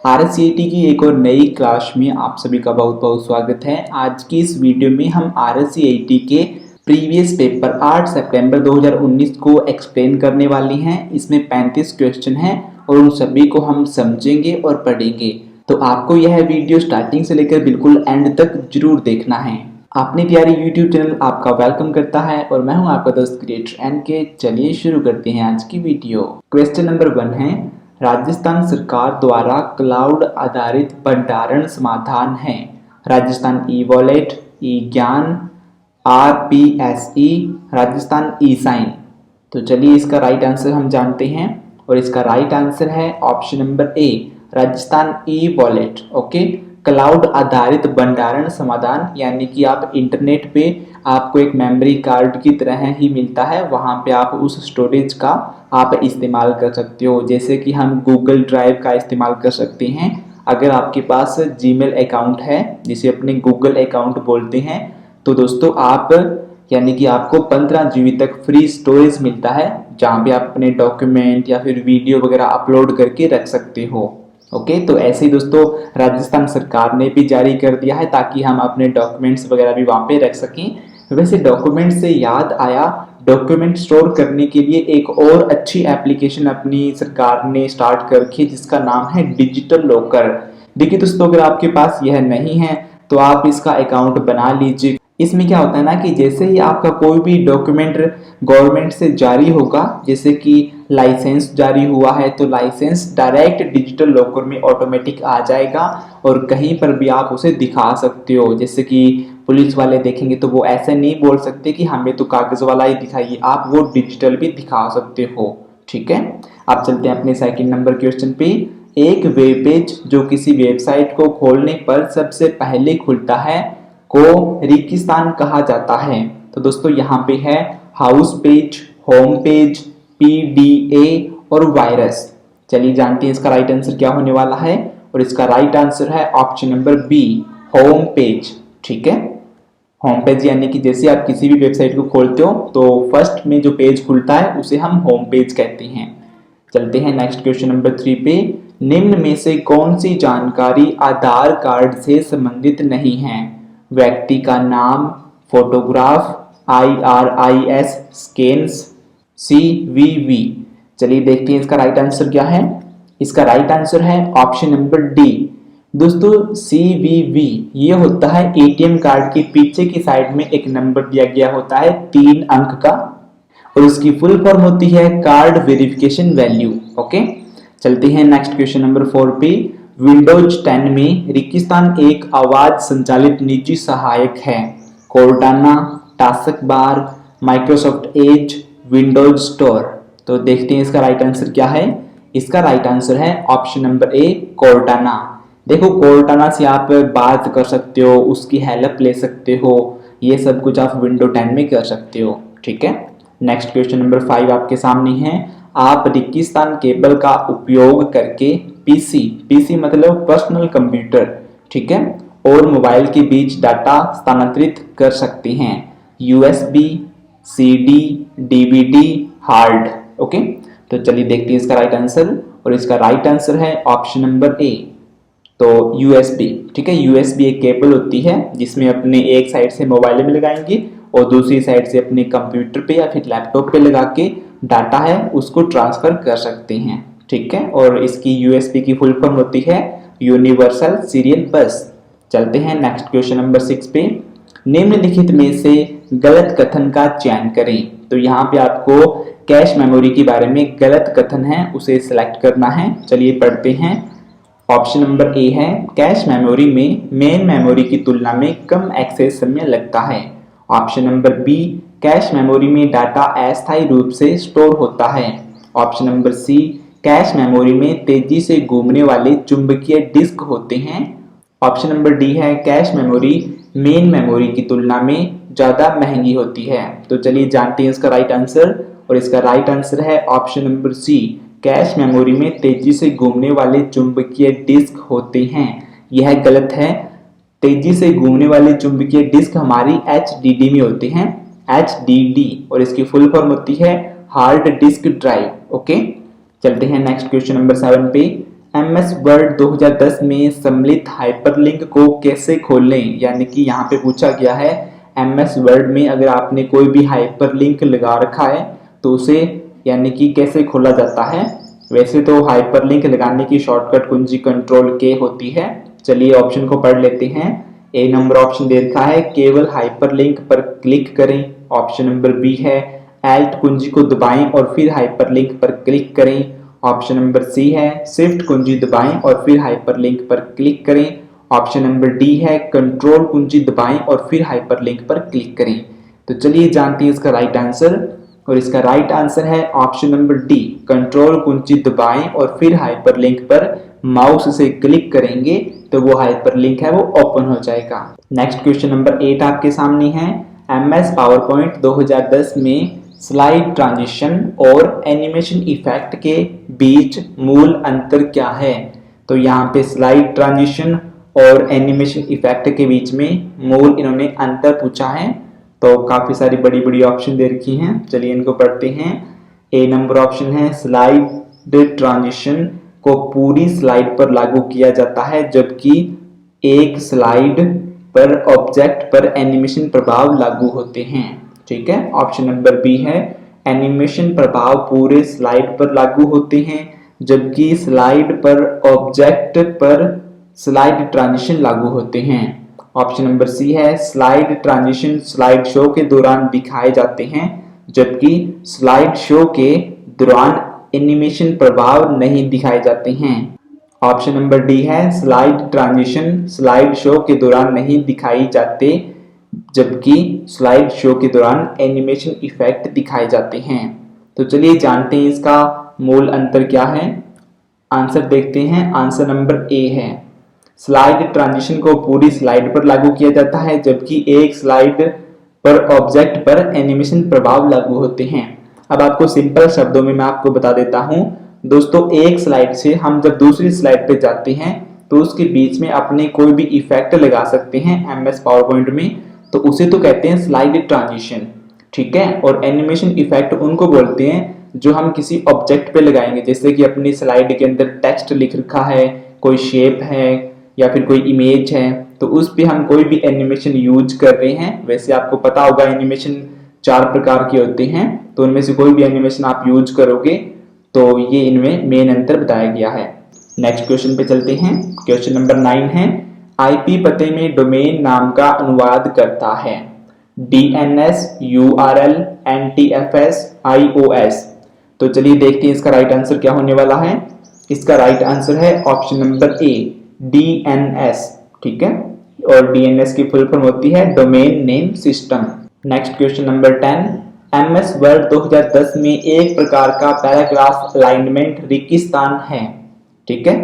RSCAT की एक और नई क्लास में आप सभी का बहुत बहुत स्वागत है। आज की इस वीडियो में हम RSCAT के प्रीवियस पेपर 8 सितंबर 2019 को एक्सप्लेन करने वाले हैं। इसमें 35 क्वेश्चन हैं और उन सभी को हम समझेंगे और पढ़ेंगे। तो आपको यह वीडियो स्टार्टिंग से लेकर बिल्कुल एंड तक जरूर देखना है। अपनी प्यारी YouTube चैनल आपका वेलकम करता है और मैं हूं आपका दोस्त क्रिएटर NK। चलिए शुरू करते हैं आज की वीडियो। क्वेश्चन नंबर 1 है, राजस्थान सरकार द्वारा क्लाउड आधारित भंडारण समाधान है। राजस्थान ई वॉलेट, ई ज्ञान, RPSE, राजस्थान ई साइन। तो चलिए इसका राइट आंसर हम जानते हैं और इसका राइट आंसर है ऑप्शन नंबर ए, Rajasthan e wallet. Okay, cloud आधारित भंडारण समाधान यानी कि आप इंटरनेट पे आपको एक मेमोरी कार्ड की तरह ही मिलता है, वहां पे आप उस स्टोरेज का आप इस्तेमाल कर सकते हो। जैसे कि हम गूगल ड्राइव का इस्तेमाल कर सकते हैं। अगर आपके पास जीमेल अकाउंट है, जिसे अपने गूगल अकाउंट बोलते हैं, तो दोस्तों आप यानी कि आपको 15 GB तक फ्री स्टोरेज मिलता है, जहाँ पे आप अपने डॉक्यूमेंट या फिर वीडियो वगैरह अपलोड करके रख सकते हो। ओके, तो ऐसे ही दोस्तों राजस्थान सरकार ने भी जारी कर दिया है ताकि हम अपने डॉक्यूमेंट्स वगैरह भी वहाँ पे रख सकें। वैसे डॉक्यूमेंट से याद आया, डॉक्यूमेंट स्टोर करने के लिए एक और अच्छी एप्लीकेशन अपनी सरकार ने स्टार्ट कर रखी है, जिसका नाम है डिजिटल लॉकर। देखिए दोस्तों, अगर आपके पास यह नहीं है तो आप इसका अकाउंट बना लीजिए। इसमें क्या होता है ना कि जैसे ही आपका कोई भी डॉक्यूमेंट गवर्नमेंट से जारी होगा, जैसे कि लाइसेंस जारी हुआ है, तो लाइसेंस डायरेक्ट डिजिटल लॉकर में ऑटोमेटिक आ जाएगा और कहीं पर भी आप उसे दिखा सकते हो। जैसे कि पुलिस वाले देखेंगे तो वो ऐसे नहीं बोल सकते कि हमें तो कागज वाला ही दिखाइए, आप वो डिजिटल भी दिखा सकते हो। ठीक है, आप चलते हैं अपने सेकंड नंबर क्वेश्चन पे। एक वेब पेज जो किसी वेबसाइट को खोलने पर सबसे पहले खुलता है को रेगिस्तान कहा जाता है। तो दोस्तों यहाँ पे है house page, home page, PDA और वायरस। चलिए जानते हैं इसका राइट आंसर क्या होने वाला है और इसका राइट आंसर है option number B, home page. ठीक है, होम पेज यानी कि जैसे आप किसी भी वेबसाइट को खोलते हो तो फर्स्ट में जो पेज खुलता है उसे हम होम पेज कहते हैं। चलते हैं नेक्स्ट क्वेश्चन नंबर 3 पे। निम्न में से कौन सी जानकारी आधार कार्ड से संबंधित नहीं है? व्यक्ति का नाम, फोटोग्राफ, IRIS स्कैन्स, CVV। चलिए देखते हैं इसका राइट आंसर क्या है। इसका राइट आंसर है ऑप्शन नंबर डी। दोस्तों CVV ये होता है ATM कार्ड के पीछे की साइड में एक नंबर दिया गया होता है 3 अंक का, और उसकी फुल फॉर्म होती है कार्ड वेरिफिकेशन वैल्यू। ओके, चलते हैं नेक्स्ट क्वेश्चन नंबर 4 पे। विंडोज 10 में रेगिस्तान एक आवाज संचालित निजी सहायक है। Cortana, task bar, Microsoft Edge, Windows store. तो देखते हैं इसका राइट आंसर क्या है। इसका राइट आंसर है ऑप्शन नंबर ए, कोर्टाना। देखो कोर्टाना से आप बात कर सकते हो, उसकी हेल्प ले सकते हो, ये सब कुछ आप विंडो 10 में कर सकते हो। ठीक है, नेक्स्ट क्वेश्चन नंबर 5 आपके सामने है। आप रेगिस्तान केबल का उपयोग करके पीसी मतलब पर्सनल कंप्यूटर, ठीक है, और मोबाइल के बीच डाटा स्थानांतरित कर सकते हैं। USB, CD, DVD, hard. Okay, तो चलिए देखते हैं इसका राइट आंसर और इसका राइट आंसर है ऑप्शन नंबर ए, तो USB। ठीक है, USB एक केबल होती है जिसमें अपने एक साइड से मोबाइल में लगाएंगे और दूसरी साइड से अपने कंप्यूटर पे या फिर लैपटॉप पे लगा के डाटा है उसको ट्रांसफर कर सकते हैं। ठीक है, और इसकी USB की फुल फॉर्म होती है यूनिवर्सल सीरियल बस। चलते हैं नेक्स्ट क्वेश्चन नंबर 6 पे। निम्नलिखित में से गलत कथन का चयन करें। तो यहाँ पे आपको कैश मेमोरी के बारे में गलत कथन है उसे सिलेक्ट करना है। चलिए पढ़ते हैं। ऑप्शन नंबर ए है, कैश मेमोरी में मेन मेमोरी की तुलना में कम एक्सेस समय लगता है। Option number B, cache memory में डाटा अस्थायी रूप से स्टोर होता है। Option number C, cache memory में तेजी से घूमने वाले चुंबकीय डिस्क होते हैं। ऑप्शन नंबर डी है, कैश मेमोरी मेन मेमोरी की तुलना में ज्यादा महंगी होती है। तो चलिए जानते हैं इसका राइट आंसर और इसका राइट आंसर है option number C, cache memory में तेजी से घूमने वाले चुंबकीय डिस्क होते हैं। यह गलत है। तेजी से घूमने वाले चुंबकीय डिस्क हमारी HDD में होते हैं, HDD, और इसकी फुल फॉर्म होती है हार्ड डिस्क ड्राइव। ओके, चलते हैं नेक्स्ट क्वेश्चन नंबर 7 पे। MS वर्ड 2010 में सम्मिलित हाइपरलिंक को कैसे खोलें, यानी कि यहाँ पे पूछा गया है MS वर्ड में अगर आपने कोई भी हाइपरलिंक लगा रखा है तो उसे यानी कि कैसे खोला जाता है। वैसे तो हाइपरलिंक लगाने की शॉर्टकट कुंजी कंट्रोल के होती है। चलिए ऑप्शन को पढ़ लेते हैं। ए नंबर ऑप्शन दे रखा है केवल हाइपरलिंक पर क्लिक करें। ऑप्शन नंबर बी है एल्ट कुंजी को दबाएं और फिर हाइपरलिंक पर क्लिक करें। ऑप्शन नंबर सी है शिफ्ट कुंजी दबाएं और फिर हाइपरलिंक पर क्लिक करें। ऑप्शन नंबर डी है कंट्रोल कुंजी दबाएं और फिर हाइपरलिंक पर क्लिक करें। तो चलिए जानते हैं इसका राइट आंसर, और इसका राइट आंसर है ऑप्शन नंबर डी, कंट्रोल कुंजी दबाएं और फिर हाइपरलिंक पर माउस से क्लिक करेंगे तो वो हाइपरलिंक है वो ओपन हो जाएगा। नेक्स्ट क्वेश्चन नंबर 8 आपके सामने है। MS पावरपॉइंट 2010 में स्लाइड ट्रांजिशन और एनिमेशन इफेक्ट के बीच मूल अंतर क्या है। तो यहाँ पे स्लाइड ट्रांजिशन और एनिमेशन इफेक्ट के बीच में मूल इन्होंने अंतर पूछा है। तो काफी सारी बड़ी बड़ी ऑप्शन दे रखी हैं, चलिए इनको पढ़ते हैं। ए नंबर ऑप्शन है स्लाइड ट्रांजिशन को पूरी स्लाइड पर लागू किया जाता है जबकि एक स्लाइड पर ऑब्जेक्ट पर एनिमेशन प्रभाव लागू होते हैं। ठीक है, ऑप्शन नंबर बी है एनिमेशन प्रभाव पूरे स्लाइड पर लागू होते हैं जबकि स्लाइड पर ऑब्जेक्ट पर स्लाइड ट्रांजिशन लागू होते हैं। ऑप्शन नंबर सी है स्लाइड ट्रांजिशन स्लाइड शो के दौरान दिखाए जाते हैं जबकि स्लाइड शो के दौरान एनिमेशन प्रभाव नहीं दिखाए जाते हैं। ऑप्शन नंबर डी है स्लाइड ट्रांजिशन स्लाइड शो के दौरान नहीं दिखाई जाते जबकि स्लाइड शो के दौरान एनिमेशन इफेक्ट दिखाए जाते हैं। तो चलिए जानते हैं इसका मूल अंतर क्या है। आंसर देखते हैं। आंसर नंबर ए है स्लाइड ट्रांजिशन को पूरी स्लाइड पर लागू किया जाता है जबकि एक स्लाइड पर ऑब्जेक्ट पर एनिमेशन प्रभाव लागू होते हैं। अब आपको सिंपल शब्दों में मैं आपको बता देता हूं दोस्तों, एक स्लाइड से हम जब दूसरी स्लाइड पे जाते हैं तो उसके बीच में अपने कोई भी इफेक्ट लगा सकते हैं MS पावरपॉइंट में, तो उसे तो कहते हैं स्लाइड ट्रांजिशन। ठीक है, और एनिमेशन इफेक्ट उनको बोलते हैं जो हम किसी ऑब्जेक्ट पे लगाएंगे, जैसे कि अपनी स्लाइड के अंदर टेक्स्ट लिख रखा है, कोई शेप है या फिर कोई इमेज है, तो उस पे हम कोई भी एनिमेशन यूज कर रहे हैं। वैसे आपको पता होगा एनिमेशन 4 प्रकार के होते हैं, तो उनमें से कोई भी एनिमेशन आप यूज करोगे तो ये इनमें मेन अंतर बताया गया है। नेक्स्ट क्वेश्चन पे चलते हैं। क्वेश्चन नंबर 9 है IP पते में डोमेन नाम का अनुवाद करता है DNS, URL, NTFS, IOS। तो चलिए देखते हैं इसका राइट आंसर क्या होने वाला है। इसका राइट आंसर है ऑप्शन नंबर ए DNS। ठीक है, और DNS की फुल फॉर्म होती है domain name system. Next question number 10, MS Word 2010 में एक प्रकार का पैराग्राफ अलाइनमेंट रेगिस्तान है। ठीक है,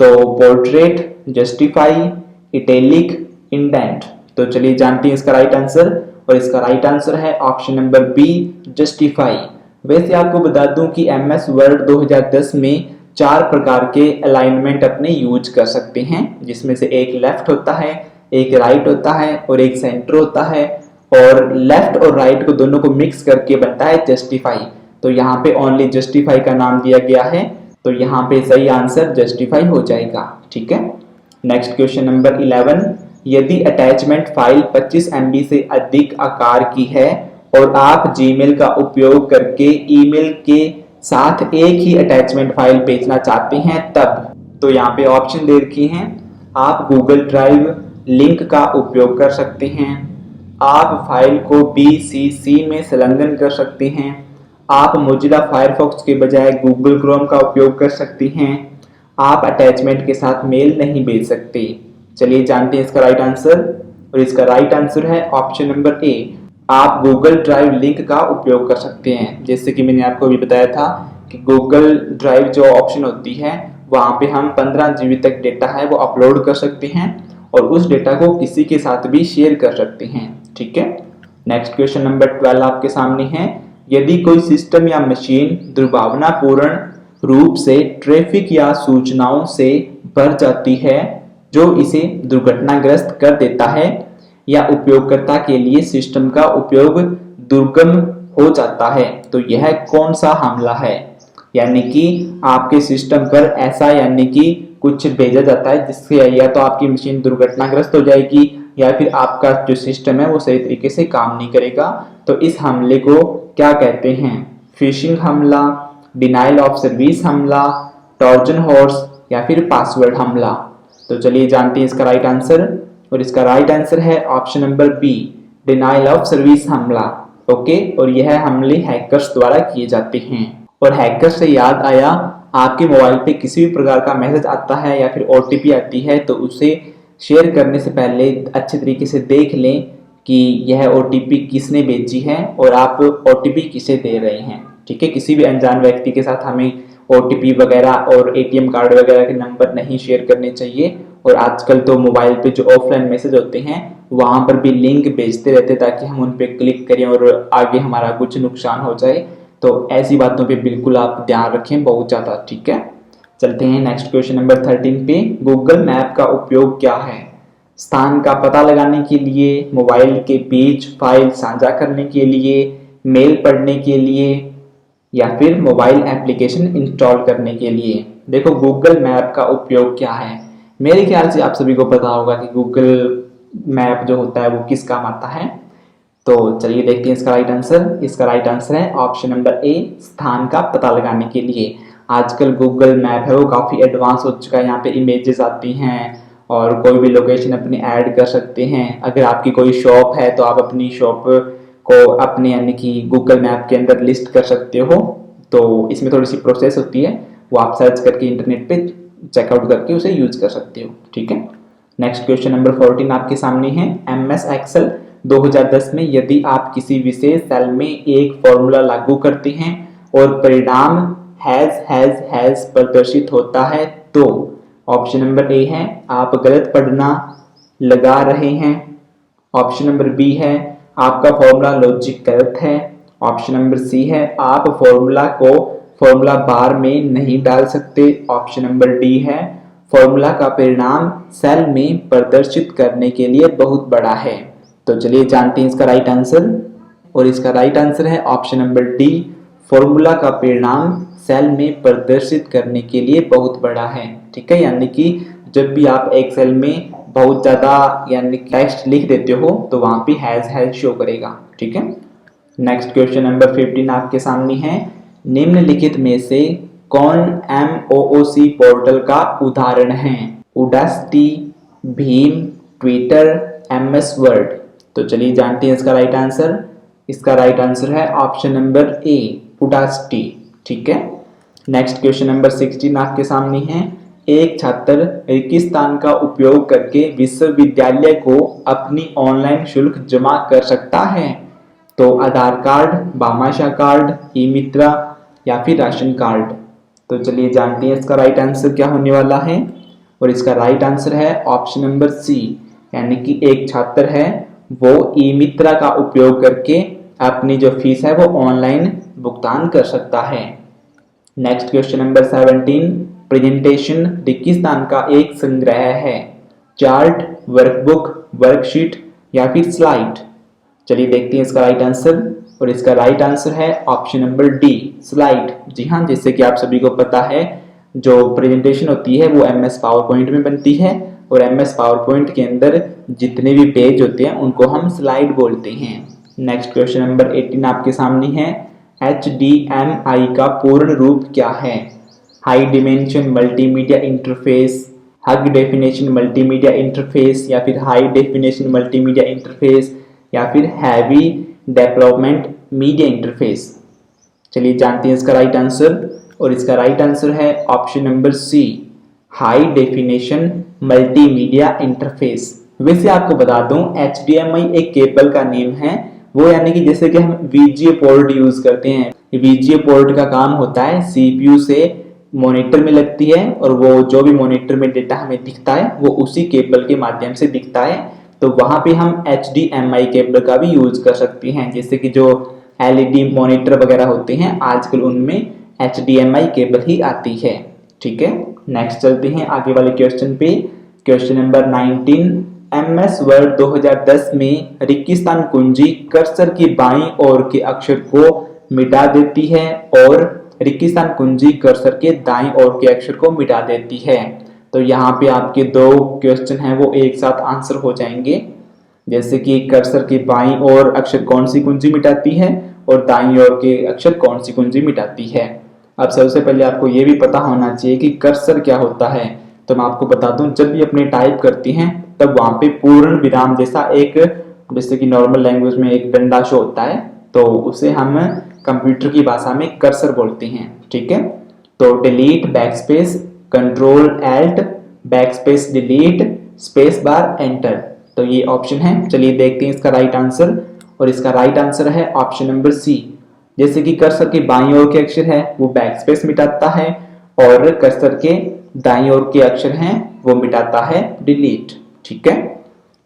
तो पोर्ट्रेट, जस्टिफाई, इटैलिक, इंडेंट। तो चलिए जानते हैं इसका राइट आंसर, और इसका राइट आंसर है ऑप्शन नंबर बी जस्टिफाई। वैसे आपको बता दूं कि MS वर्ड 2010 में 4 प्रकार के अलाइनमेंट अपने यूज कर सकते हैं, जिसमें से एक लेफ्ट होता है, एक राइट होता है और एक सेंटर होता है, और लेफ्ट और राइट को दोनों को मिक्स करके बनता है जस्टिफाई। तो यहाँ पे ओनली जस्टिफाई का नाम दिया गया है, तो यहाँ पे सही आंसर जस्टिफाई हो जाएगा। ठीक है, नेक्स्ट क्वेश्चन नंबर 11, यदि अटैचमेंट फाइल 25 MB से अधिक आकार की है और आप जीमेल का उपयोग करके ईमेल के साथ एक ही अटैचमेंट फाइल भेजना चाहते हैं तब। तो यहाँ पे ऑप्शन दे रखी हैं, आप गूगल ड्राइव लिंक का उपयोग कर सकते हैं, आप फाइल को BCC में संलग्न कर सकते हैं, आप मोजिला फायरफॉक्स के बजाय गूगल क्रोम का उपयोग कर सकते हैं, आप अटैचमेंट के साथ मेल नहीं भेज सकते। चलिए जानते हैं इसका राइट आंसर, और इसका राइट आंसर है ऑप्शन नंबर ए, आप गूगल ड्राइव लिंक का उपयोग कर सकते हैं। जैसे कि मैंने आपको अभी बताया था कि गूगल ड्राइव जो ऑप्शन होती है वहाँ पे हम 15 GB तक डेटा है वो अपलोड कर सकते हैं और उस डेटा को किसी के साथ भी शेयर कर सकते हैं। ठीक है, नेक्स्ट क्वेश्चन नंबर 12 आपके सामने है, यदि कोई सिस्टम या मशीन दुर्भावनापूर्ण रूप से ट्रैफिक या सूचनाओं से भर जाती है जो इसे दुर्घटनाग्रस्त कर देता है या उपयोगकर्ता के लिए सिस्टम का उपयोग दुर्गम हो जाता है, तो यह कौन सा हमला है। यानी कि आपके सिस्टम पर ऐसा यानी कि कुछ भेजा जाता है जिससे या तो आपकी मशीन दुर्घटनाग्रस्त हो जाएगी या फिर आपका जो सिस्टम है वो सही तरीके से काम नहीं करेगा। तो इस हमले को क्या कहते हैं? फिशिंग हमला, डिनाइल ऑफ सर्विस हमला, ट्रोजन हॉर्स या फिर पासवर्ड हमला। तो चलिए जानते हैं इसका राइट आंसर, और इसका राइट आंसर है option number B, denial of service हमला। ओके, और यह हमले हैकर्स द्वारा किए जाते हैं। और हैकर से याद आया, आपके मोबाइल पे किसी भी प्रकार का मैसेज आता है या फिर ओटीपी आती है तो उसे शेयर करने से पहले अच्छे तरीके से देख लें कि यह ओटीपी किसने भेजी है और आप ओटीपी किसे दे रहे हैं। ठीक है, किसी भी अनजान व्यक्ति के साथ हमें ओटीपी वगैरह और एटीएम कार्ड वगैरह के नंबर नहीं शेयर करने चाहिए। और आजकल तो मोबाइल पे जो ऑफलाइन मैसेज होते हैं वहां पर भी लिंक भेजते रहते हैं ताकि हम उन पे क्लिक करें और आगे हमारा कुछ नुकसान हो जाए। तो ऐसी बातों पे बिल्कुल आप ध्यान रखें बहुत ज़्यादा। ठीक है, चलते हैं नेक्स्ट क्वेश्चन नंबर 13 पे। गूगल मैप का उपयोग क्या है? स्थान का पता लगाने के लिए, मोबाइल के बीच फाइल साझा करने के लिए, मेल पढ़ने के लिए या फिर मोबाइल एप्लीकेशन इंस्टॉल करने के लिए। देखो गूगल मैप का उपयोग क्या है। मेरे ख्याल से आप सभी को पता होगा कि गूगल मैप जो होता है वो किस काम आता है। तो चलिए देखते हैं इसका राइट आंसर। इसका राइट आंसर है ऑप्शन नंबर ए, स्थान का पता लगाने के लिए। आजकल गूगल मैप है वो काफ़ी एडवांस हो चुका है। यहाँ पे इमेजेस आती हैं और कोई भी लोकेशन अपनी ऐड कर सकते हैं। अगर आपकी कोई शॉप है तो आप अपनी शॉप को अपने यानी कि गूगल मैप के अंदर लिस्ट कर सकते हो। तो इसमें थोड़ी सी प्रोसेस होती है, वो आप सर्च करके इंटरनेट पे चेकआउट करके उसे यूज कर सकते हो। ठीक है, नेक्स्ट क्वेश्चन नंबर 14 आपके सामने है। MS एक्सेल 2010 में यदि आप किसी विशेष सेल में एक फॉर्मूला लागू करते हैं और परिणाम हैज प्रदर्शित होता है तो ऑप्शन नंबर ए है आप गलत पढ़ना लगा रहे हैं, ऑप्शन नंबर बी है आपका फॉर्मूला लॉजिक गलत है, ऑप्शन नंबर सी है आप फॉर्मूला को फॉर्मूला बार में नहीं डाल सकते, ऑप्शन नंबर डी है फॉर्मूला का परिणाम सेल में प्रदर्शित करने के लिए बहुत बड़ा है। तो चलिए जानते हैं इसका राइट आंसर, और इसका राइट आंसर है ऑप्शन नंबर डी, फॉर्मूला का परिणाम सेल में प्रदर्शित करने के लिए बहुत बड़ा है। ठीक है, यानी कि जब भी आप एक सेल में बहुत ज्यादा यानी टेक्स्ट लिख देते हो तो वहां पे हैज शो करेगा। ठीक है, नेक्स्ट क्वेश्चन नंबर 15 आपके सामने है। निम्नलिखित में से कौन MOOC पोर्टल का उदाहरण है? उडासिटी, भीम, ट्विटर, MS वर्ड। तो चलिए जानते हैं इसका राइट आंसर। इसका राइट आंसर है ऑप्शन नंबर ए, उडासिटी। ठीक है, नेक्स्ट क्वेश्चन नंबर 16 आपके सामने है। एक छात्र रेगिस्तान का उपयोग करके विश्वविद्यालय को अपनी ऑनलाइन शुल्क जमा कर सकता है। तो आधार कार्ड, भामाशाह कार्ड, ई मित्रा या फिर राशन कार्ड। तो चलिए जानते हैं इसका राइट आंसर क्या होने वाला है, और इसका राइट आंसर है ऑप्शन नंबर सी, यानी कि एक छात्र है वो ई मित्रा का उपयोग करके अपनी जो फीस है वो ऑनलाइन भुगतान कर सकता है। नेक्स्ट क्वेश्चन नंबर 17, प्रेजेंटेशन रेगिस्तान का एक संग्रह है। चार्ट, वर्कबुक, वर्कशीट या फिर स्लाइड। चलिए देखते हैं इसका राइट आंसर, और इसका राइट आंसर है ऑप्शन नंबर डी, स्लाइड। जी हाँ, जैसे कि आप सभी को पता है जो प्रेजेंटेशन होती है वो MS पावर पॉइंट में बनती है, और MS पावर पॉइंट के अंदर जितने भी पेज होते हैं उनको हम स्लाइड बोलते हैं। नेक्स्ट क्वेश्चन नंबर 18 आपके सामने है। HDMI का पूर्ण रूप क्या है? हाई डिमेंशन मल्टीमीडिया इंटरफेस, हग डेफिनेशन मल्टीमीडिया इंटरफेस या फिर हाई डेफिनेशन मल्टीमीडिया इंटरफेस या फिर हैवी डेवलपमेंट मीडिया इंटरफेस। चलिए जानते हैं इसका राइट आंसर, और इसका राइट आंसर है option number C, high definition multimedia interface. वैसे आपको बता दूं HDMI एक केबल का नेम है, वो यानी कि जैसे कि हम VGA पोर्ट यूज करते हैं। VGA पोर्ट का काम होता है CPU से मॉनिटर में लगती है, और वो जो भी मॉनिटर में डेटा हमें दिखता है वो उसी केबल के माध्यम से दिखता है। तो वहां पे हम HDMI केबल का भी यूज कर सकते हैं, जैसे कि जो LED मॉनिटर वगैरह होते हैं आजकल उनमें HDMI केबल ही आती है। ठीक है, नेक्स्ट चलते हैं आगे वाले क्वेश्चन पे। क्वेश्चन नंबर 19, MS वर्ड 2010 में रेगिस्तान कुंजी कर्सर की बाईं ओर के अक्षर को मिटा देती है और रिक्तिस्थान कुंजी कर्सर के दाईं ओर के अक्षर को मिटा देती है। तो यहाँ पे आपके दो क्वेश्चन हैं वो एक साथ आंसर हो जाएंगे, जैसे कि कर्सर के बाईं ओर अक्षर कौन सी कुंजी मिटाती है और दाईं ओर के अक्षर कौन सी कुंजी मिटाती है। अब सबसे पहले आपको ये भी पता होना चाहिए कि कर्सर क्या होता है। तो मैं आपको बता दूं, जब भी अपने टाइप करती हैं तब वहां पे पूर्ण विराम जैसा एक, जैसे कि नॉर्मल लैंग्वेज में एक डंडा शो होता है, तो उसे हम कंप्यूटर की भाषा में कर्सर बोलते हैं। ठीक है, तो delete backspace control Alt backspace delete space bar enter, तो ये ऑप्शन है। चलिए देखते हैं इसका राइट आंसर, और इसका राइट आंसर है ऑप्शन नंबर सी। जैसे कि कर्सर के बाईं ओर के अक्षर है वो बैकस्पेस मिटाता है और कर्सर के दाईं ओर के अक्षर हैं वो मिटाता है डिलीट। ठीक है,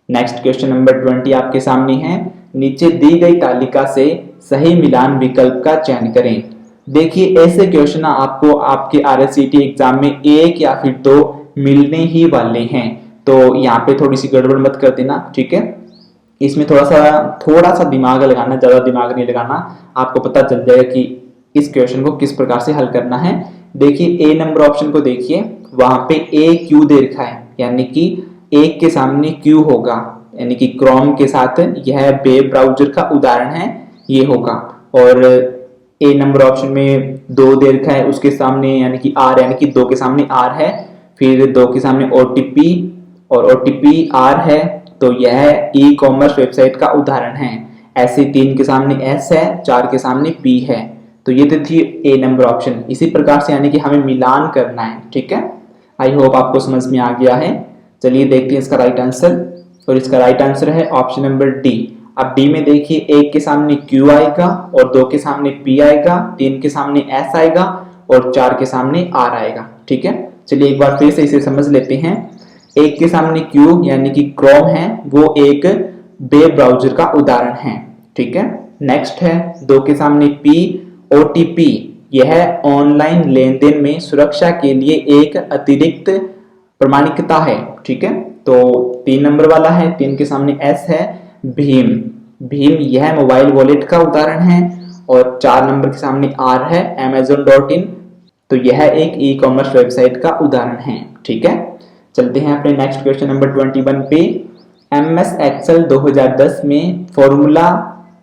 नेक्स्ट क्वेश्चन नंबर 20 आपके सामने है। नीचे दी गई तालिका से सही मिलान विकल्प का चयन करें। देखिए ऐसे क्वेश्चन आपको आपके RSCT एग्जाम में एक या फिर दो मिलने ही वाले हैं, तो यहाँ पे थोड़ी सी गड़बड़ मत कर देना। ठीक है, इसमें थोड़ा सा दिमाग लगाना, ज्यादा दिमाग नहीं लगाना, आपको पता चल जाएगा कि इस क्वेश्चन को किस प्रकार से हल करना है। देखिए ए नंबर ऑप्शन को देखिए, वहां पे ए क्यू दे रखा है, यानी कि एक के सामने क्यू होगा, यानी कि क्रोम के साथ यह वेब ब्राउजर का उदाहरण है, ये होगा। और ए नंबर ऑप्शन में दो दे रखा है, उसके सामने यानी कि आर, यानी कि दो के सामने आर है, फिर दो के सामने OTP और OTP आर है, तो यह ई कॉमर्स वेबसाइट का उदाहरण है। ऐसे तीन के सामने एस है, चार के सामने पी है, तो ये थी ए नंबर ऑप्शन। इसी प्रकार से यानी कि हमें मिलान करना है। ठीक है, आई होप आपको समझ में आ गया है। चलिए देखते हैं इसका राइट आंसर, और इसका राइट आंसर है ऑप्शन नंबर डी। अब डी में देखिए एक के सामने क्यू आएगा और दो के सामने पी आएगा, तीन के सामने एस आएगा और चार के सामने आर आएगा। ठीक है, चलिए एक बार फिर से इसे समझ लेते हैं। एक के सामने क्यू यानी कि क्रोम है, वो एक वेब ब्राउजर का उदाहरण है। ठीक है, नेक्स्ट है दो के सामने पी, OTP, यह ऑनलाइन लेनदेन में सुरक्षा के लिए एक अतिरिक्त प्रमाणिकता है। ठीक है, तो तीन नंबर वाला है, तीन के सामने एस है, भीम, भीम यह मोबाइल वॉलेट का उदाहरण है, और चार नंबर के सामने आर है, amazon.in, तो यह एक ई कॉमर्स वेबसाइट का उदाहरण है। ठीक है, चलते हैं अपने नेक्स्ट क्वेश्चन नंबर 21 पे। MS Excel 2010 में फॉर्मूला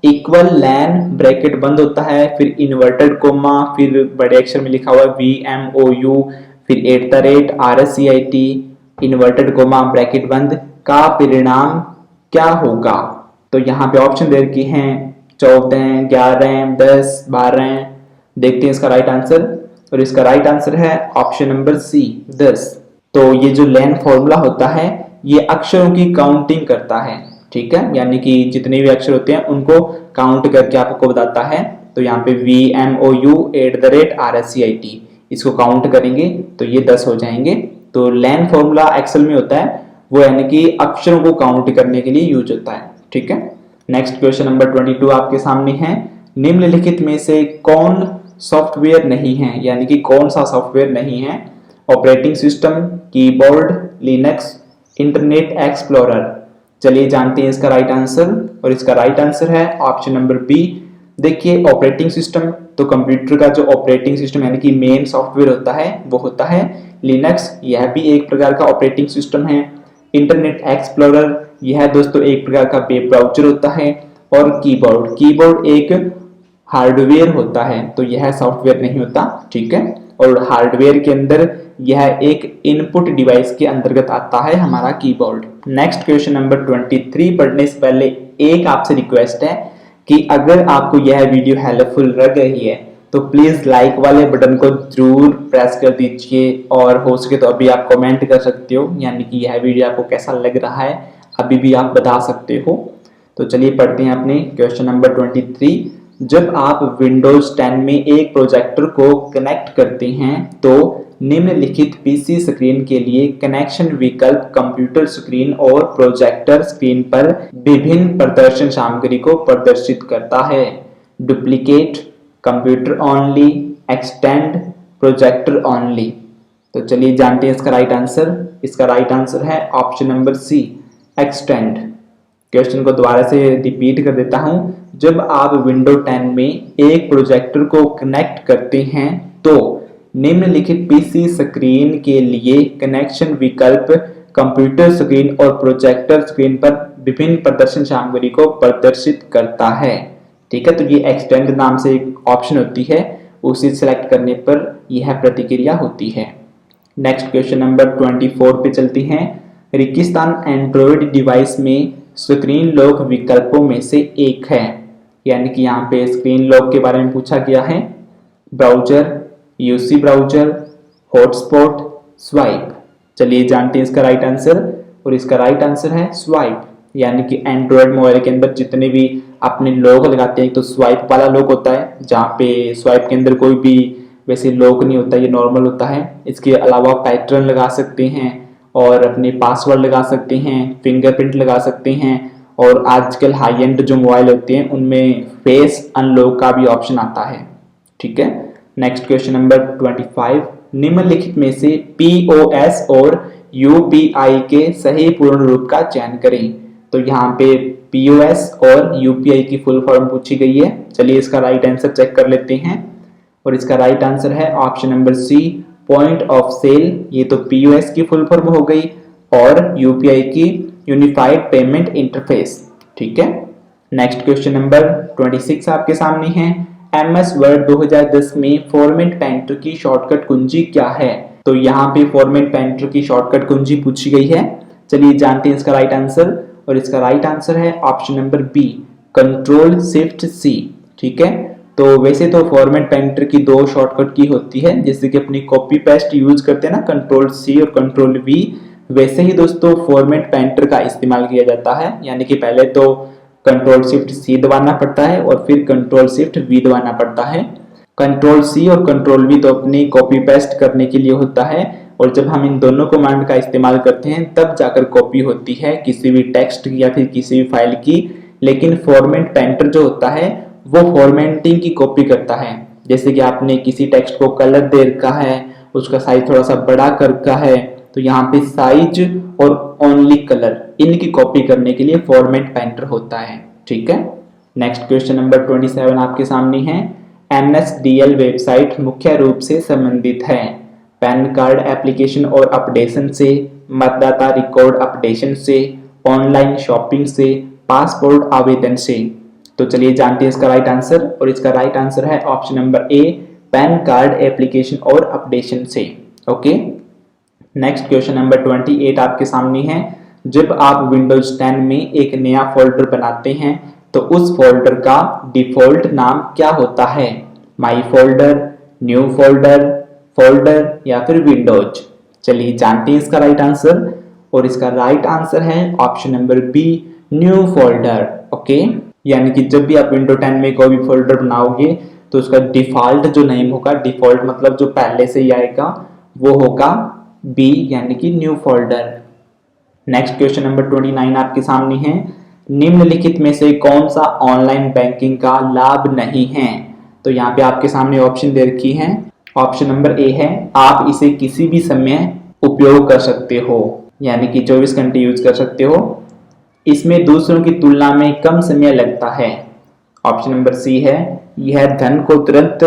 इक्वल लैन ब्रैकेट बंद होता है, फिर इन्वर्टेड कोमा, फिर बड़े अक्षर में लिखा हुआ VMOU, फिर @RSCIT इन्वर्टेड कोमा ब्रैकेट बंद का परिणाम क्या होगा। तो यहाँ पे ऑप्शन दे रखी हैं 14, 11, 10, 12। देखते हैं इसका राइट आंसर, और इसका राइट आंसर है ऑप्शन नंबर सी 10। तो ये जो लैन फॉर्मूला होता है ये अक्षरों की काउंटिंग करता है। ठीक है, यानी कि जितने भी अक्षर होते हैं उनको काउंट करके आपको बताता है। तो यहाँ पे VMOU @RSCIT इसको काउंट करेंगे तो ये 10 हो जाएंगे। तो लैन फॉर्मूला एक्सेल में होता है वो, यानी कि अक्षरों को काउंट करने के लिए यूज होता है। ठीक है, नेक्स्ट क्वेश्चन नंबर 22 आपके सामने है। निम्नलिखित में से कौन सॉफ्टवेयर नहीं है, यानी कि कौन सा सॉफ्टवेयर नहीं है। Operating system, keyboard, Linux, internet explorer. चलिए जानते हैं इसका राइट आंसर, और इसका राइट आंसर है ऑप्शन नंबर बी। देखिए ऑपरेटिंग सिस्टम, तो कंप्यूटर का जो ऑपरेटिंग सिस्टम यानी कि मेन सॉफ्टवेयर होता है वो होता है लिनक्स, यह भी एक प्रकार का ऑपरेटिंग सिस्टम है। इंटरनेट एक्सप्लोरर, यह दोस्तों एक प्रकार का वेब ब्राउजर होता है। और कीबोर्ड, कीबोर्ड एक हार्डवेयर होता है, तो यह सॉफ्टवेयर नहीं होता। ठीक है, और हार्डवेयर के अंदर यह एक इनपुट डिवाइस के अंतर्गत आता है हमारा कीबोर्ड। नेक्स्ट क्वेश्चन नंबर 23 पढ़ने से पहले एक आपसे रिक्वेस्ट है कि अगर आपको यह वीडियो हेल्पफुल लग रही है तो प्लीज लाइक वाले बटन को जरूर प्रेस कर दीजिए, और हो सके तो अभी आप कमेंट कर सकते हो, यानी कि यह वीडियो आपको कैसा लग रहा है अभी भी आप बता सकते हो। तो चलिए पढ़ते हैं अपने क्वेश्चन नंबर 23। जब आप विंडोज 10 में एक प्रोजेक्टर को कनेक्ट करते हैं तो निम्नलिखित पीसी स्क्रीन के लिए कनेक्शन विकल्प कंप्यूटर स्क्रीन और प्रोजेक्टर स्क्रीन पर विभिन्न प्रदर्शन सामग्री को प्रदर्शित करता है। Duplicate, computer only, extend, projector only. तो चलिए जानते हैं इसका राइट आंसर। इसका राइट आंसर है option number C, extend. Question को दोबारा से रिपीट कर देता हूं। जब आप विंडो 10 में एक प्रोजेक्टर को कनेक्ट करते हैं तो निम्नलिखित पीसी स्क्रीन के लिए कनेक्शन विकल्प कंप्यूटर स्क्रीन और प्रोजेक्टर स्क्रीन पर विभिन्न प्रदर्शन सामग्री को प्रदर्शित करता है। ठीक है, तो ये एक्सटेंड नाम से एक ऑप्शन होती है, उसे सिलेक्ट करने पर यह प्रतिक्रिया होती है। नेक्स्ट क्वेश्चन नंबर 24 पे चलती हैं। रेगिस्तान एंड्रॉयड डिवाइस में स्क्रीन लॉक विकल्पों में से एक है, यानी कि यहाँ पे स्क्रीन लॉक के बारे में पूछा गया है। Browser, UC browser, hotspot, swipe. चलिए जानते हैं इसका राइट आंसर, और इसका राइट आंसर है स्वाइप। यानी कि एंड्रॉयड मोबाइल के अंदर जितने भी अपने लॉक लगाते हैं तो स्वाइप वाला लॉक होता है, जहाँ पे स्वाइप के अंदर कोई भी वैसे लॉक नहीं होता, ये नॉर्मल होता है। इसके अलावा पैटर्न लगा सकते हैं और अपने पासवर्ड लगा सकते हैं, फिंगरप्रिंट लगा सकते हैं, और आजकल हाई एंड जो मोबाइल होते हैं उनमें फेस अनलॉक का भी ऑप्शन आता है। ठीक है, नेक्स्ट क्वेश्चन नंबर 25। निम्नलिखित में से पीओएस और यूपीआई के सही पूर्ण रूप का चयन करें। तो यहाँ पे पीओएस और यूपीआई की फुल फॉर्म पूछी गई है। चलिए इसका राइट आंसर चेक कर लेते हैं, और इसका राइट आंसर है option number C, point of sale. ये तो पीओएस की फुल फॉर्म हो गई, और यूपीआई की यूनिफाइड पेमेंट इंटरफेस। ठीक है, नेक्स्ट क्वेश्चन नंबर 26 आपके सामने है। एमएस वर्ड 2010 में फॉर्मेट पेंटर की शॉर्टकट कुंजी क्या है? तो यहाँ पे फॉर्मेट पेंटर की शॉर्टकट कुंजी पूछी गई है। चलिए जानते हैं इसका राइट आंसर, और इसका राइट आंसर है option number B, control shift C. ठीक है, तो वैसे तो फॉर्मेट पेंटर की दो शॉर्टकट की होती है, जैसे कि अपनी कॉपी पेस्ट यूज करते हैं ना, कंट्रोल सी और कंट्रोल वी, वैसे ही दोस्तों फॉर्मेट पेंटर का इस्तेमाल किया जाता है। यानी कि पहले तो कंट्रोल शिफ्ट सी दबाना पड़ता है और फिर कंट्रोल शिफ्ट वी दबाना पड़ता है। कंट्रोल सी और कंट्रोल वी तो अपनी कॉपी पेस्ट करने के लिए होता है, और जब हम इन दोनों कमांड का इस्तेमाल करते हैं तब जाकर कॉपी होती है किसी भी टेक्स्ट की या फिर किसी भी फाइल की। लेकिन फॉर्मेट पेंटर जो होता है वो फॉर्मेटिंग की कॉपी करता है। जैसे कि आपने किसी टेक्स्ट को कलर दे रखा है, उसका साइज थोड़ा सा बड़ा कर रखा है, तो यहाँ पे साइज और ओनली कलर इनकी कॉपी करने के लिए फॉर्मेट पेंटर होता है। ठीक है, नेक्स्ट क्वेश्चन नंबर 27 आपके सामने है। एनएसडीएल वेबसाइट मुख्य रूप से संबंधित है पैन कार्ड एप्लीकेशन और अपडेशन से, मतदाता रिकॉर्ड अपडेशन से, ऑनलाइन शॉपिंग से, पासपोर्ट आवेदन से। तो चलिए जानते हैं इसका राइट आंसर, और इसका राइट आंसर है ऑप्शन नंबर ए, पैन कार्ड एप्लीकेशन और अपडेशन से। ओके, नेक्स्ट क्वेश्चन नंबर 28 आपके सामने है। जब आप विंडोज 10 में एक नया फोल्डर बनाते हैं तो उस फोल्डर का डिफॉल्ट नाम क्या होता है? माई फोल्डर, न्यू फोल्डर, फोल्डर या फिर विंडोज। चलिए जानते हैं इसका राइट आंसर, और इसका राइट आंसर है option number B, new folder. Okay, यानी कि जब भी आप विंडो 10 में कोई भी फोल्डर बनाओगे तो उसका डिफॉल्ट जो नेम होगा, डिफॉल्ट मतलब जो पहले से ही आएगा, वो होगा बी, यानी कि new folder. Next question number 29 आपके सामने है। निम्नलिखित में से कौन सा ऑनलाइन बैंकिंग का लाभ नहीं है? तो यहाँ पे आपके सामने ऑप्शन दे रखी है। ऑप्शन नंबर ए है, आप इसे किसी भी समय उपयोग कर सकते हो, यानी कि 24 घंटे यूज कर सकते हो। इसमें दूसरों की तुलना में कम समय लगता है। ऑप्शन नंबर सी है, यह धन को तुरंत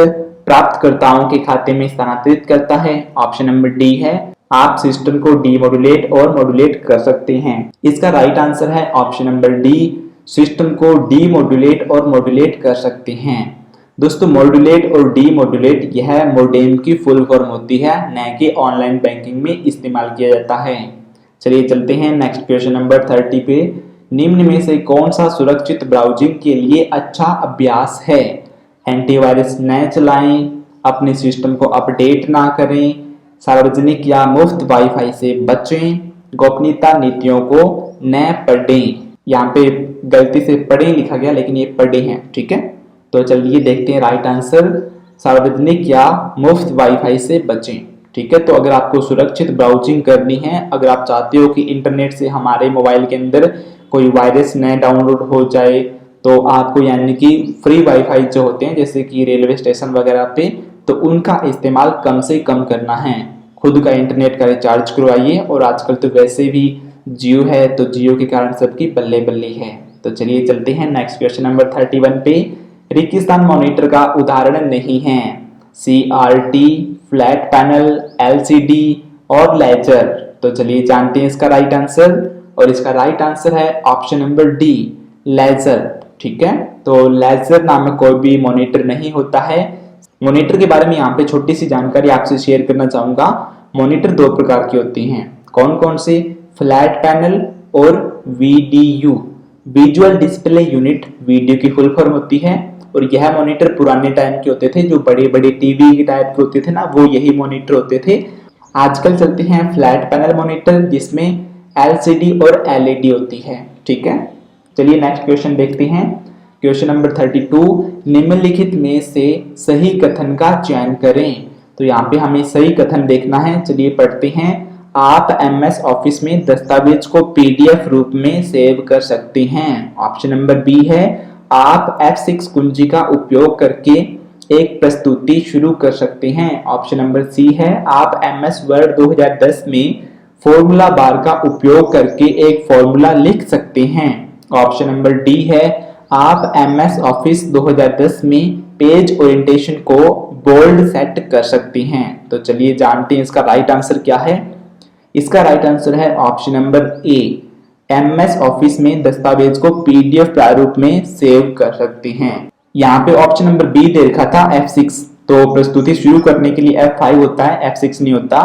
प्राप्तकर्ताओं के खाते में स्थानांतरित करता है। ऑप्शन नंबर डी है, आप सिस्टम को डीमॉड्यूलेट और मॉड्यूलेट कर सकते हैं। इसका राइट आंसर है ऑप्शन नंबर डी, सिस्टम को डीमॉड्यूलेट और मॉड्यूलेट कर सकते हैं। दोस्तों मॉड्यूलेट और डीमॉड्यूलेट यह मोडेम की फुल फॉर्म होती है, न कि ऑनलाइन बैंकिंग में इस्तेमाल किया जाता है। चलिए चलते हैं नेक्स्ट क्वेश्चन नंबर 30 पे। निम्न में से कौन सा सुरक्षित ब्राउजिंग के लिए अच्छा अभ्यास है? एंटीवायरस न चलाएं, अपने सिस्टम को अपडेट ना करें, सार्वजनिक या मुफ्त वाईफाई से बचें, गोपनीयता नीतियों को न पढ़ें। यहाँ पे गलती से पढ़ें लिखा गया, लेकिन ये पढ़े हैं। ठीक है, तो चलिए देखते हैं राइट आंसर, सार्वजनिक या मुफ्त वाईफाई से बचें। ठीक है, तो अगर आपको सुरक्षित ब्राउजिंग करनी है, अगर आप चाहते हो कि इंटरनेट से हमारे मोबाइल के अंदर कोई वायरस न डाउनलोड हो जाए, तो आपको यानी कि फ्री वाईफाई जो होते हैं जैसे कि रेलवे स्टेशन वगैरह पे, तो उनका इस्तेमाल कम से कम करना है। खुद का इंटरनेट का रिचार्ज करवाइए, और आजकल तो वैसे भी जियो है, तो जियो के कारण सबकी बल्ले बल्ले है। तो चलिए चलते हैं नेक्स्ट क्वेश्चन नंबर 31 पे। रेगिस्तान मॉनिटर का उदाहरण नहीं है। CRT, फ्लैट पैनल, LCD और लेजर। तो चलिए जानते हैं इसका राइट आंसर, और इसका राइट आंसर है ऑप्शन नंबर डी, लेजर। ठीक है, तो लेजर नामक कोई भी मॉनिटर नहीं होता है। मॉनिटर के बारे में यहाँ पे छोटी सी जानकारी आपसे शेयर करना चाहूंगा। मॉनिटर दो प्रकार की होती हैं, कौन कौन से? फ्लैट पैनल और VDU, visual display unit, video की फुल फॉर्म होती है। और यह मॉनिटर पुराने टाइम के होते थे, जो बड़े बड़े टीवी के टाइप के होते थे ना, वो यही मॉनिटर होते थे। आजकल चलते हैं फ्लैट पैनल मॉनिटर, जिसमें LCD और LED होती है। ठीक है, चलिए नेक्स्ट क्वेश्चन देखते हैं। क्वेश्चन नंबर 32, निम्नलिखित में से सही कथन का चयन करें। तो यहाँ पे हमें सही कथन देखना है। चलिए पढ़ते हैं। आप MS ऑफिस में दस्तावेज को PDF रूप में सेव कर सकते हैं। ऑप्शन नंबर बी है, आप F6 कुंजी का उपयोग करके एक प्रस्तुति शुरू कर सकते हैं। ऑप्शन नंबर सी है, आप MS वर्ड 2010 में फॉर्मूला बार का उपयोग करके एक फॉर्मूला लिख सकते हैं। ऑप्शन नंबर डी है, आप MS ऑफिस 2010 में पेज ओरिएंटेशन को बोल्ड सेट कर सकते हैं। तो चलिए जानते हैं इसका राइट आंसर क्या है। इसका राइट आंसर है ऑप्शन नंबर ए, MS ऑफिस में दस्तावेज को PDF प्रारूप में सेव कर सकते हैं। यहाँ पे ऑप्शन नंबर बी दे रखा था F6, तो प्रस्तुति शुरू करने के लिए F5 होता है, F6 नहीं होता।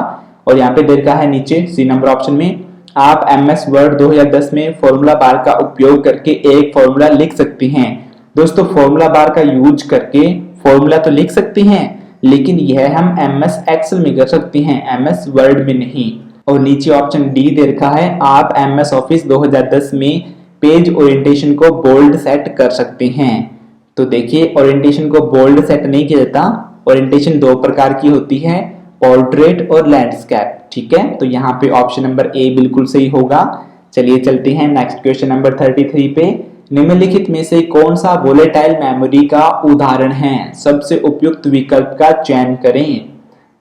और यहाँ पे दे रखा है नीचे सी नंबर ऑप्शन में, आप MS वर्ड 2010 में फॉर्मूला बार का उपयोग करके एक फॉर्मूला लिख सकते हैं। दोस्तों, फॉर्मूला बार का यूज करके फॉर्मूला तो लिख सकते हैं, लेकिन यह हम MS एक्सेल में कर सकते हैं, MS वर्ड में नहीं। और नीचे ऑप्शन डी दे रखा है, आप MS ऑफिस 2010 में पेज ओरिएंटेशन को बोल्ड सेट कर सकते हैं। तो देखिए, ओरिएंटेशन को बोल्ड सेट नहीं किया जाता। ओरिएंटेशन दो प्रकार की होती है, पोर्ट्रेट और लैंडस्केप। ठीक है, तो यहाँ पे ऑप्शन नंबर ए बिल्कुल सही होगा। चलिए चलते हैं नेक्स्ट क्वेश्चन नंबर 33 पे। निम्नलिखित में से कौन सा वोलेटाइल मेमोरी का उदाहरण है? सबसे उपयुक्त विकल्प का चयन करें।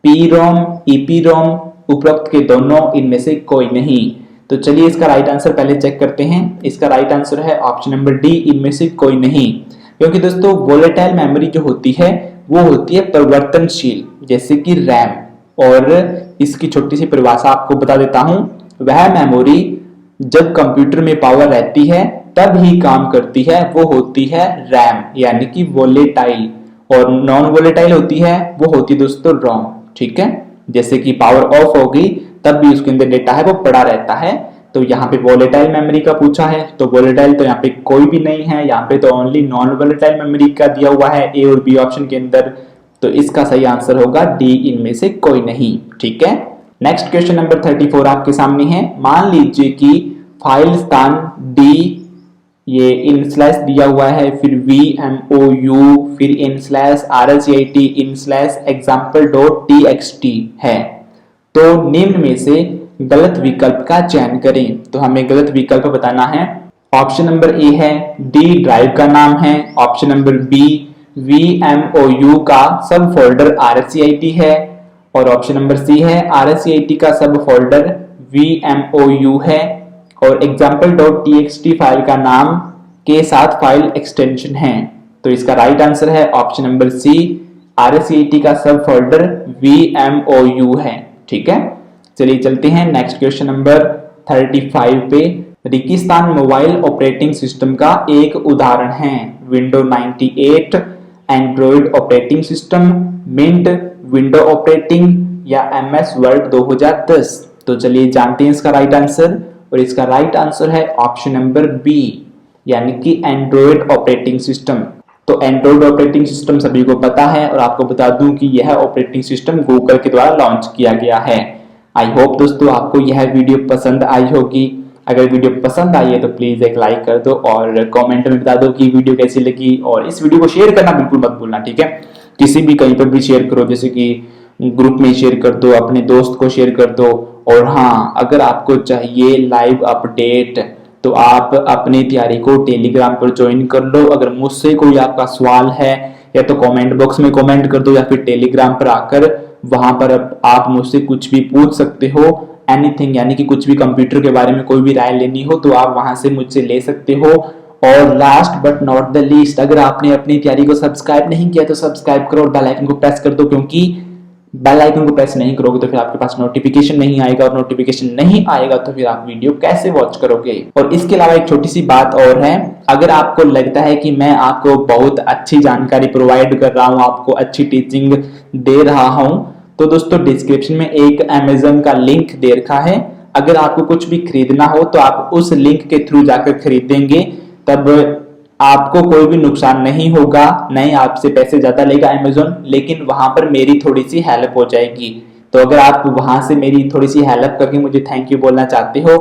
PROM, EPROM, उपरोक्त के दोनों, इनमें से कोई नहीं। तो चलिए इसका राइट आंसर पहले चेक करते हैं। इसका राइट आंसर है ऑप्शन नंबर डी, इनमें से कोई नहीं। क्योंकि दोस्तों, वोलेटाइल मेमोरी जो होती है वो होती है परिवर्तनशील, जैसे कि रैम। और इसकी छोटी सी परिभाषा आपको बता देता हूं, वह मेमोरी जब कंप्यूटर में पावर रहती है तब ही काम करती है, वो होती है रैम, यानी कि वोलेटाइल। और नॉन वोलेटाइल होती है, वो होती है दोस्तों रोम। ठीक है, जैसे कि पावर ऑफ होगी तब भी उसके अंदर डेटा है वो पड़ा रहता है। तो यहाँ पे वोलेटाइल मेमोरी का पूछा है, तो वोलेटाइल तो यहाँ पे कोई भी नहीं है, यहाँ पे तो ओनली नॉन वोलेटाइल मेमोरी का दिया हुआ है ए और बी ऑप्शन के अंदर। तो इसका सही आंसर होगा डी, इनमें से कोई नहीं। ठीक है, नेक्स्ट क्वेश्चन नंबर 34 आपके सामने है। मान लीजिए कि फाइल स्थान डी, ये इन स्लैश दिया हुआ है, फिर VMOU, फिर in slash RSCIT in slash example.txt है। तो निम्न में से गलत विकल्प का चयन करें। तो हमें गलत विकल्प बताना है। ऑप्शन नंबर ए है, डी ड्राइव का नाम है। ऑप्शन नंबर बी, VMOU का सब फोल्डर RSCIT है। और ऑप्शन नंबर सी है, RSCIT का सब फोल्डर VMOU है। और example.txt फाइल का नाम के साथ फाइल एक्सटेंशन है। तो इसका राइट आंसर है ऑप्शन नंबर सी, RSCIT का सब फोल्डर VMOU है। ठीक है, चलिए चलते हैं नेक्स्ट क्वेश्चन नंबर 35 पे। रेगिस्तान मोबाइल ऑपरेटिंग सिस्टम का एक उदाहरण है। Window 98, Android operating system, Mint, window operating या MS वर्ड 2010। तो चलिए जानते हैं इसका राइट आंसर, और इसका राइट आंसर है ऑप्शन नंबर बी, यानी कि एंड्रॉइड ऑपरेटिंग सिस्टम। तो एंड्रॉइड ऑपरेटिंग सिस्टम सभी को पता है, और आपको बता दूं कि यह ऑपरेटिंग सिस्टम गूगल के द्वारा लॉन्च किया गया है। आई होप दोस्तों आपको यह वीडियो पसंद आई होगी। अगर वीडियो पसंद आई है तो प्लीज एक लाइक कर दो और कमेंट में बता दो कि वीडियो कैसी लगी, और इस वीडियो को शेयर करना बिल्कुल मत भूलना। ठीक है, किसी भी कहीं पर भी शेयर करो, जैसे कि ग्रुप में शेयर कर दो, अपने दोस्त को शेयर कर दो। और हाँ, अगर आपको चाहिए लाइव अपडेट तो आप अपनी तैयारी को टेलीग्राम पर ज्वाइन कर लो। अगर मुझसे कोई आपका सवाल है या तो कमेंट बॉक्स में कमेंट कर दो, या फिर टेलीग्राम पर आकर वहां पर आप मुझसे कुछ भी पूछ सकते हो। एनीथिंग, यानी कि कुछ भी कंप्यूटर के बारे में कोई भी राय लेनी हो तो आप वहां से मुझसे ले सकते हो। और last but not the least, अगर आपने अपनी तैयारी को सब्सक्राइब नहीं किया तो सब्सक्राइब करो और बेल आइकन को प्रेस कर दो, क्योंकि बेल आइकन को प्रेस नहीं करोगे तो फिर आपके पास नोटिफिकेशन नहीं आएगा, और नोटिफिकेशन नहीं आएगा तो फिर आप वीडियो कैसे वॉच करोगे। और इसके अलावा एक छोटी सी बात और है, अगर आपको लगता है कि मैं आपको बहुत अच्छी जानकारी प्रोवाइड कर रहा हूं, आपको अच्छी टीचिंग दे रहा हूं, तो दोस्तों डिस्क्रिप्शन में एक अमेजन का लिंक दे रखा है। अगर आपको कुछ भी खरीदना हो तो आप उस लिंक के थ्रू जाकर खरीदेंगे, तब आपको कोई भी नुकसान नहीं होगा, नहीं आपसे पैसे ज्यादा लेगा अमेजोन, लेकिन वहां पर मेरी थोड़ी सी हेल्प हो जाएगी। तो अगर आप वहां से मेरी थोड़ी सी हेल्प करके मुझे थैंक यू बोलना चाहते हो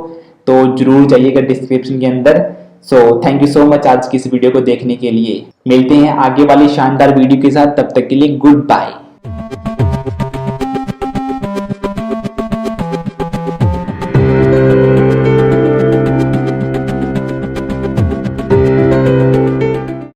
तो जरूर जाइएगा डिस्क्रिप्शन के अंदर। So thank you so much आज की इस वीडियो को देखने के लिए। मिलते हैं आगे वाली शानदार वीडियो के साथ, तब तक के लिए गुड बाय।